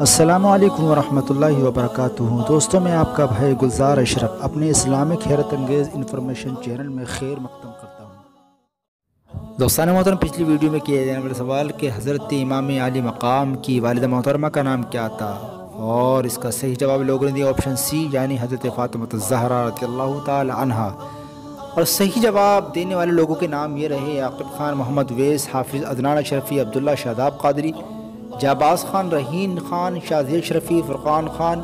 السلام علیکم ورحمۃ اللہ وبرکاتہ۔ دوستوں، میں آپ کا بھائی گلزار اشرف اپنے اسلامک حیرت انگیز انفارمیشن چینل میں خیر مقدم کرتا ہوں۔ دوستان محترم، پچھلی ویڈیو میں کیا جانے والا سوال کہ حضرت امام علی مقام کی والدہ محترمہ کا نام کیا تھا، اور اس کا صحیح جواب لوگوں نے دیا آپشن سی، یعنی حضرت فاطمہ الزہرا رضی اللہ تعالی عنہا۔ اور صحیح جواب دینے والے لوگوں کے نام یہ رہے: عاقب خان، محمد ویس، حافظ عدنان اشرفی، عبداللہ شاداب قادری، جاباز خان، رحین خان، شازیہ اشرفی، فرقان خان،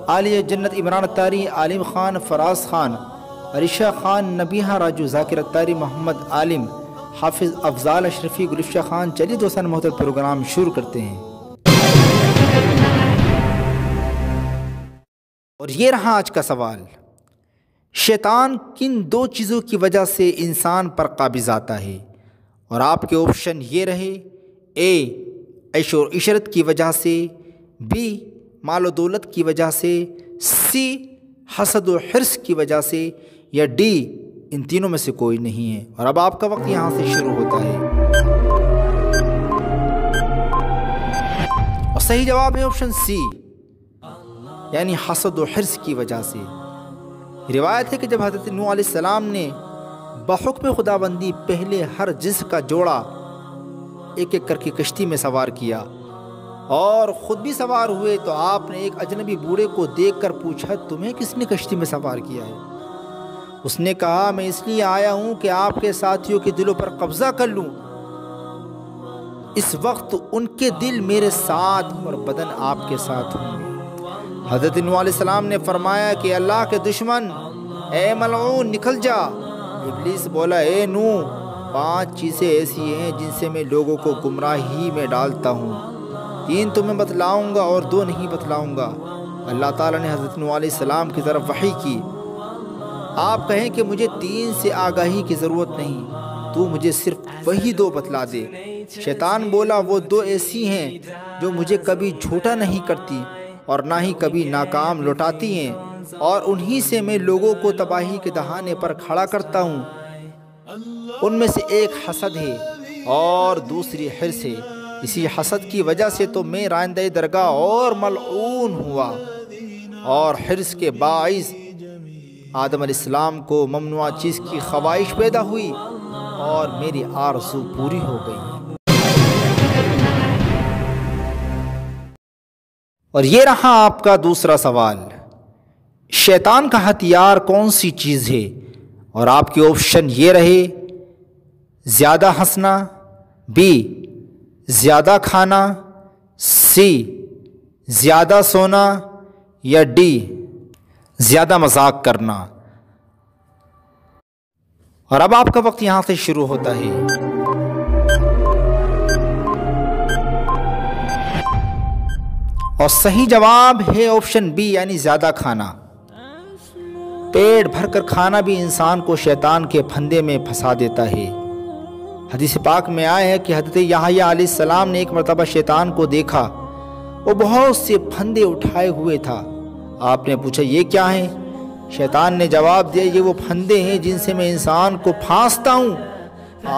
عالیہ جنت عمران اتاری، عالم خان، فراز خان، عریشہ خان، نبیہہ راجو، ذاکر اتاری، محمد عالم، حافظ افضال اشرفی، گلفشہ خان۔ چلیے دوستان محترم، پروگرام شروع کرتے ہیں۔ اور یہ رہا آج کا سوال: شیطان کن دو چیزوں کی وجہ سے انسان پر قابض آتا ہے؟ اور آپ کے آپشن یہ رہے: اے عیش و عشرت کی وجہ سے، بی مال و دولت کی وجہ سے، سی حسد و حرص کی وجہ سے، یا ڈی ان تینوں میں سے کوئی نہیں ہے۔ اور اب آپ کا وقت یہاں سے شروع ہوتا ہے۔ اور صحیح جواب ہے آپشن سی، یعنی حسد و حرص کی وجہ سے۔ روایت ہے کہ جب حضرت نوح علیہ السلام نے بحکم خداوندی پہلے ہر جنس کا جوڑا ایک ایک کر کے کشتی میں سوار کیا اور خود بھی سوار ہوئے، تو آپ نے ایک اجنبی بوڑھے کو دیکھ کر پوچھا، تمہیں کس نے کشتی میں سوار کیا ہے؟ اس نے کہا، میں اس لیے آیا ہوں کہ آپ کے ساتھیوں کے دلوں پر قبضہ کر لوں۔ اس وقت ان کے دل میرے ساتھ اور بدن آپ کے ساتھ ہوں گے۔ حضرت نوح علیہ السلام نے فرمایا کہ اللہ کے دشمن، اے ملعون، نکل جا۔ ابلیس بولا، اے نوح، 5 چیزیں ایسی ہیں جن سے میں لوگوں کو گمراہی میں ڈالتا ہوں، 3 تمہیں بتلاؤں گا اور 2 نہیں بتلاؤں گا۔ اللہ تعالیٰ نے حضرت نوح علیہ السلام کی طرف وحی کی، آپ کہیں کہ مجھے 3 سے آگاہی کی ضرورت نہیں، تو مجھے صرف وہی 2 بتلا دے۔ شیطان بولا، وہ 2 ایسی ہیں جو مجھے کبھی جھوٹا نہیں کرتی اور نہ ہی کبھی ناکام لوٹاتی ہیں، اور انہی سے میں لوگوں کو تباہی کے دہانے پر کھڑا کرتا ہوں۔ ان میں سے ایک حسد ہے اور دوسری حرص ہے۔ اسی حسد کی وجہ سے تو میں رائندہ درگاہ اور ملعون ہوا، اور حرص کے باعث آدم علیہ السلام کو ممنوع چیز کی خواہش پیدا ہوئی اور میری آرزو پوری ہو گئی۔ اور یہ رہا آپ کا دوسرا سوال: شیطان کا ہتھیار کون سی چیز ہے؟ اور آپ کے آپشن یہ رہے: زیادہ ہنسنا، بی زیادہ کھانا، سی زیادہ سونا، یا ڈی زیادہ مذاق کرنا۔ اور اب آپ کا وقت یہاں سے شروع ہوتا ہے۔ اور صحیح جواب ہے آپشن بی، یعنی زیادہ کھانا۔ پیٹ بھر کر کھانا بھی انسان کو شیطان کے پھندے میں پھنسا دیتا ہے۔ حدیث پاک میں آیا ہے کہ حضرت یحییٰ علیہ السلام نے ایک مرتبہ شیطان کو دیکھا، وہ بہت سے پھندے اٹھائے ہوئے تھا۔ آپ نے پوچھا، یہ کیا ہیں؟ شیطان نے جواب دیا، یہ وہ پھندے ہیں جن سے میں انسان کو پھانستا ہوں۔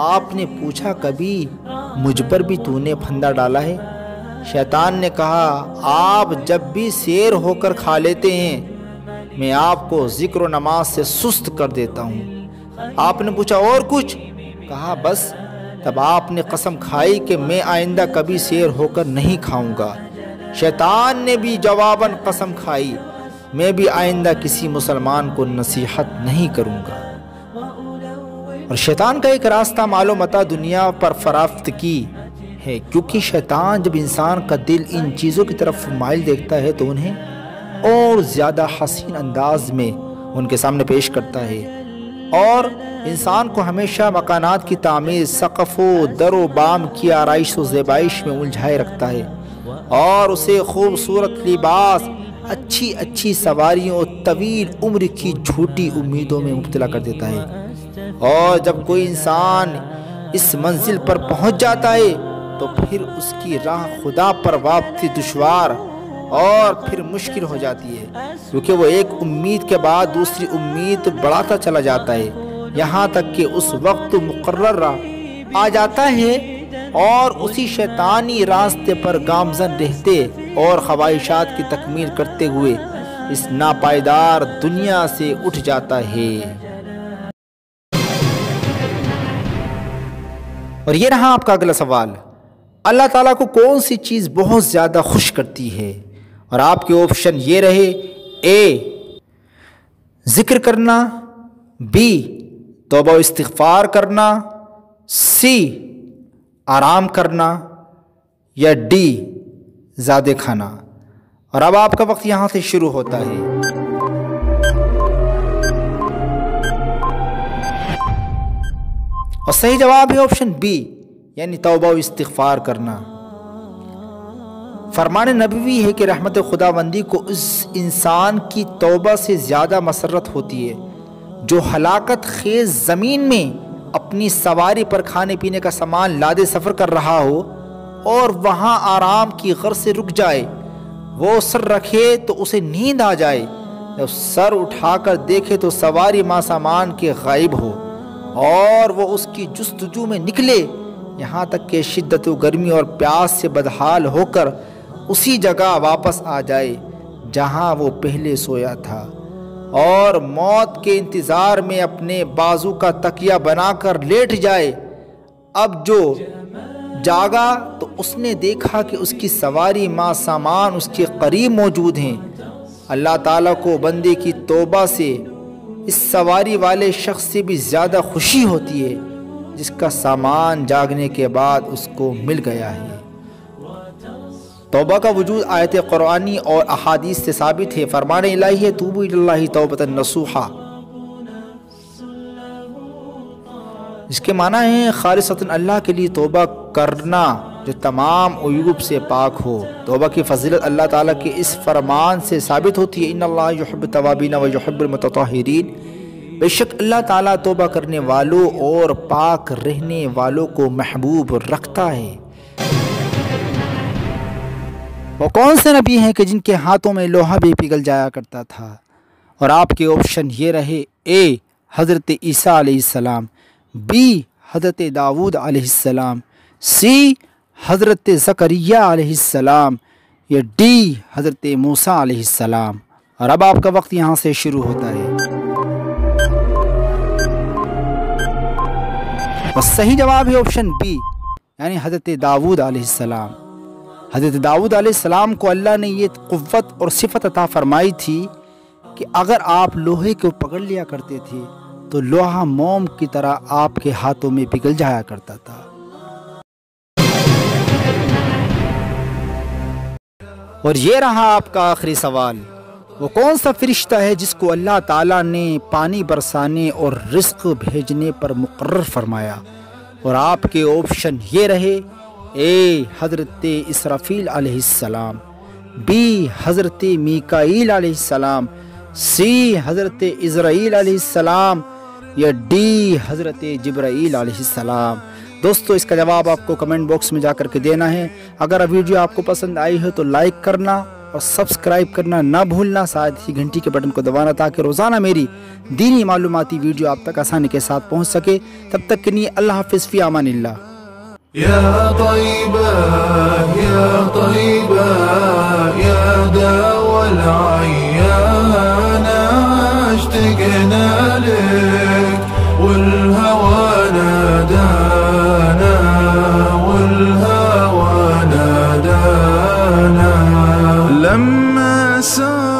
آپ نے پوچھا، کبھی مجھ پر بھی تو نے پھندا ڈالا ہے؟ شیطان نے کہا، آپ جب بھی سیر ہو کر کھا لیتے ہیں، میں آپ کو ذکر و نماز سے سست کر دیتا ہوں۔ آپ نے پوچھا، اور کچھ؟ کہا، بس۔ تب آپ نے قسم کھائی کہ میں آئندہ کبھی سیر ہو کر نہیں کھاؤں گا۔ شیطان نے بھی جواباً قسم کھائی، میں بھی آئندہ کسی مسلمان کو نصیحت نہیں کروں گا۔ اور شیطان کا ایک راستہ مال و متاع دنیا پر فراخت کی ہے، کیونکہ شیطان جب انسان کا دل ان چیزوں کی طرف مائل دیکھتا ہے تو انہیں اور زیادہ حسین انداز میں ان کے سامنے پیش کرتا ہے، اور انسان کو ہمیشہ مکانات کی تعمیر، سقف و در و بام کی آرائش و زیبائش میں الجھائے رکھتا ہے، اور اسے خوبصورت لباس، اچھی اچھی سواریوں اور طویل عمر کی جھوٹی امیدوں میں مبتلا کر دیتا ہے۔ اور جب کوئی انسان اس منزل پر پہنچ جاتا ہے تو پھر اس کی راہ خدا پر واپسی دشوار اور پھر مشکل ہو جاتی ہے، کیونکہ وہ ایک امید کے بعد دوسری امید بڑھاتا چلا جاتا ہے، یہاں تک کہ اس وقت مقرر آ جاتا ہے اور اسی شیطانی راستے پر گامزن رہتے اور خواہشات کی تکمیل کرتے ہوئے اس ناپائیدار دنیا سے اٹھ جاتا ہے۔ اور یہ رہا آپ کا اگلا سوال، اللہ تعالیٰ کو کون سی چیز بہت زیادہ خوش کرتی ہے؟ اور آپ کے آپشن یہ رہے، اے ذکر کرنا، بی توبہ و استغفار کرنا، سی آرام کرنا، یا ڈی زیادہ کھانا۔ اور اب آپ کا وقت یہاں سے شروع ہوتا ہے۔ اور صحیح جواب ہے آپشن بی، یعنی توبہ و استغفار کرنا۔ فرمان نبوی ہے کہ رحمت خداوندی کو اس انسان کی توبہ سے زیادہ مسرت ہوتی ہے جو ہلاکت خیز زمین میں اپنی سواری پر کھانے پینے کا سامان لادے سفر کر رہا ہو اور وہاں آرام کی غرض سے رک جائے، وہ سر رکھے تو اسے نیند آ جائے، جب سر اٹھا کر دیکھے تو سواری ماں سامان کے غائب ہو اور وہ اس کی جستجو میں نکلے، یہاں تک کہ شدت و گرمی اور پیاس سے بدحال ہو کر اسی جگہ واپس آ جائے جہاں وہ پہلے سویا تھا، اور موت کے انتظار میں اپنے بازو کا تکیہ بنا کر لیٹ جائے۔ اب جو جاگا تو اس نے دیکھا کہ اس کی سواری ماں سامان اس کے قریب موجود ہیں۔ اللہ تعالیٰ کو بندے کی توبہ سے اس سواری والے شخص سے بھی زیادہ خوشی ہوتی ہے جس کا سامان جاگنے کے بعد اس کو مل گیا ہے۔ توبہ کا وجود آیت قرآنی اور احادیث سے ثابت ہے۔ فرمان الہی ہے، توبوا الی اللہ توبۃ نصوحا، اس کے معنی ہے خالصتاً اللہ کے لیے توبہ کرنا جو تمام عیوب سے پاک ہو۔ توبہ کی فضیلت اللہ تعالیٰ کے اس فرمان سے ثابت ہوتی ہے، ان اللہ یحب التوابین و یحب المتطہرین، بے شک اللہ تعالیٰ توبہ کرنے والوں اور پاک رہنے والوں کو محبوب رکھتا ہے۔ وہ کون سے نبی ہیں کہ جن کے ہاتھوں میں لوہا بھی پگھل جایا کرتا تھا؟ اور آپ کے آپشن یہ رہے، اے حضرت عیسیٰ علیہ السلام، بی حضرت داؤد علیہ السلام، سی حضرت زکریا علیہ السلام، یا ڈی حضرت موسیٰ علیہ السلام۔ اور اب آپ کا وقت یہاں سے شروع ہوتا ہے۔ اور صحیح جواب ہے آپشن بی، یعنی حضرت داؤد علیہ السلام۔ حضرت داؤد علیہ السلام کو اللہ نے یہ قوت اور صفت عطا فرمائی تھی کہ اگر آپ لوہے کو پکڑ لیا کرتے تھے تو لوہا موم کی طرح آپ کے ہاتھوں میں پگھل جایا کرتا تھا۔ اور یہ رہا آپ کا آخری سوال، وہ کون سا فرشتہ ہے جس کو اللہ تعالیٰ نے پانی برسانے اور رزق بھیجنے پر مقرر فرمایا؟ اور آپ کے آپشن یہ رہے، اے حضرت اسرافیل علیہ السلام، بی حضرت میکائیل علیہ السلام، سی حضرت عزرائیل علیہ السلام، یا ڈی حضرت جبرائیل علیہ السلام۔ دوستو اس کا جواب آپ کو کمنٹ باکس میں جا کر کے دینا ہے۔ اگر ویڈیو آپ کو پسند آئی ہے تو لائک کرنا اور سبسکرائب کرنا نہ بھولنا، ساتھ ہی گھنٹی کے بٹن کو دبانا تاکہ روزانہ میری دینی معلوماتی ویڈیو آپ تک آسانی کے ساتھ پہنچ سکے۔ تب تک کے لیے اللہ حافظ، فی امان اللہ۔ يا طيبة يا طيبة يا دوا العيان، اشتقنا لك والهوى نادانا، والهوى نادانا لما سار